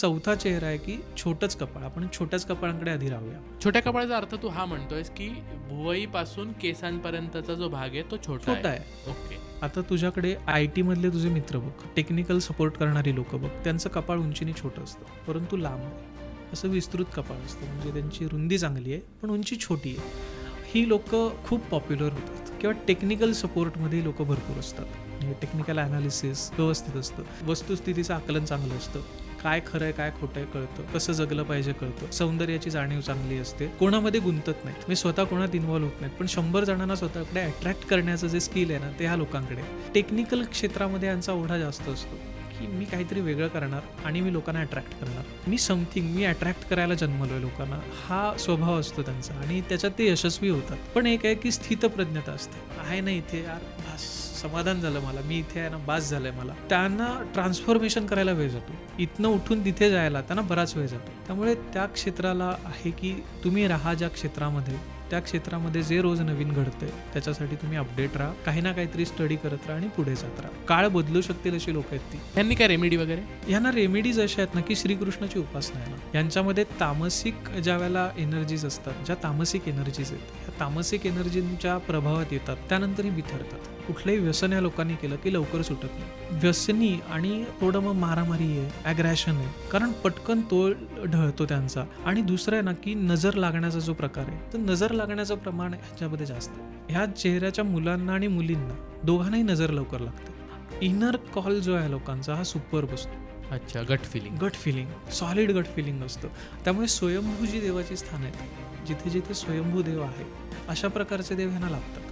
चौथा चेहरा आहे की छोटंच कपाळ. आपण छोट्याच कपाळांकडे आधी राहूया. छोट्या कपाळाचा अर्थ तू हा म्हणतोयस की भुवईपासून केसांपर्यंतचा जो भाग आहे तो छोटा छोटा आहे. आहे. ओके. आता तुझ्याकडे IT मधले तुझे मित्र बघ, टेक्निकल सपोर्ट करणारी लोक बघ, त्यांचं कपाळ उंचीने छोटं असतं परंतु लांब आहे. असं विस्तृत कपाळ असतं, म्हणजे त्यांची रुंदी चांगली आहे पण उंची छोटी आहे. ही लोक खूप पॉप्युलर होतात किंवा टेक्निकल सपोर्टमध्ये लोक भरपूर असतात. म्हणजे टेक्निकल ॲनालिसिस व्यवस्थित असतं, वस्तुस्थितीचं आकलन चांगलं असतं, काय खरं आहे काय खोटं आहे कळतं, कसं जगलं पाहिजे कळतं, सौंदर्याची जाणीव चांगली असते, कोणामध्ये गुंतत नाहीत, मी स्वतः कोणात इन्व्हॉल्व होत नाहीत. पण 100 जणांना स्वतःकडे अट्रॅक्ट करण्याचं जे स्किल आहे ना ते ह्या लोकांकडे. टेक्निकल क्षेत्रामध्ये यांचा ओढा जास्त असतो की मी काहीतरी वेगळं करणार आणि मी लोकांना अट्रॅक्ट करणार, मी समथिंग, मी अट्रॅक्ट करायला जन्मलोय लोकांना, हा स्वभाव असतो त्यांचा आणि त्याच्यात ते यशस्वी होतात. पण एक आहे की स्थितप्रज्ञता असते, आहे ना इथे यार बास, समाधान झालं मला, मी इथे आहे ना बास झालंय मला. त्यांना ट्रान्सफॉर्मेशन करायला वेळ जातो, इथनं उठून तिथे जायला त्यांना बराच वेळ जातो. त्यामुळे त्या क्षेत्राला आहे की तुम्ही राहा ज्या क्षेत्रामध्ये, त्या क्षेत्रामध्ये जे रोज नवीन घडतंय त्याच्यासाठी तुम्ही अपडेट राहा, काही ना काहीतरी स्टडी करत राहा आणि पुढे जात राहा. काळ बदलू शकतील अशी लोक आहेत ती. यांनी काय रेमेडी वगैरे? यांना रेमेडीज अशा आहेत ना की श्रीकृष्णाची उपासना आहे ना, यांच्यामध्ये तामसिक ज्या वेळेला एनर्जीज असतात, ज्या तामसिक एनर्जीज आहेत, ह्या तामसिक एनर्जींच्या प्रभावात येतात, त्यानंतर ही बिथरतात. कुठलंही व्यसन या लोकांनी केलं की लवकर सुटत नाही. व्यसनी आणि थोडं मग मारामारी आहे, ॲग्रॅशन आहे, कारण पटकन तोल ढळतो त्यांचा. आणि दुसरं आहे ना की नजर लागण्याचा जो प्रकार आहे, तर नजर लागण्याचं प्रमाण ह्याच्यामध्ये जास्त आहे. ह्या चेहऱ्याच्या मुलांना आणि मुलींना दोघांनाही नजर लवकर लागते. इनर कॉल जो आहे लोकांचा हा सुपर असतो. अच्छा, गट फिलिंग. गट फिलिंग, सॉलिड गट फिलिंग असतं. त्यामुळे स्वयंभू जी देवाची स्थान आहेत, जिथे जिथे स्वयंभू देव आहे अशा प्रकारचे देव ह्यांना लागतात.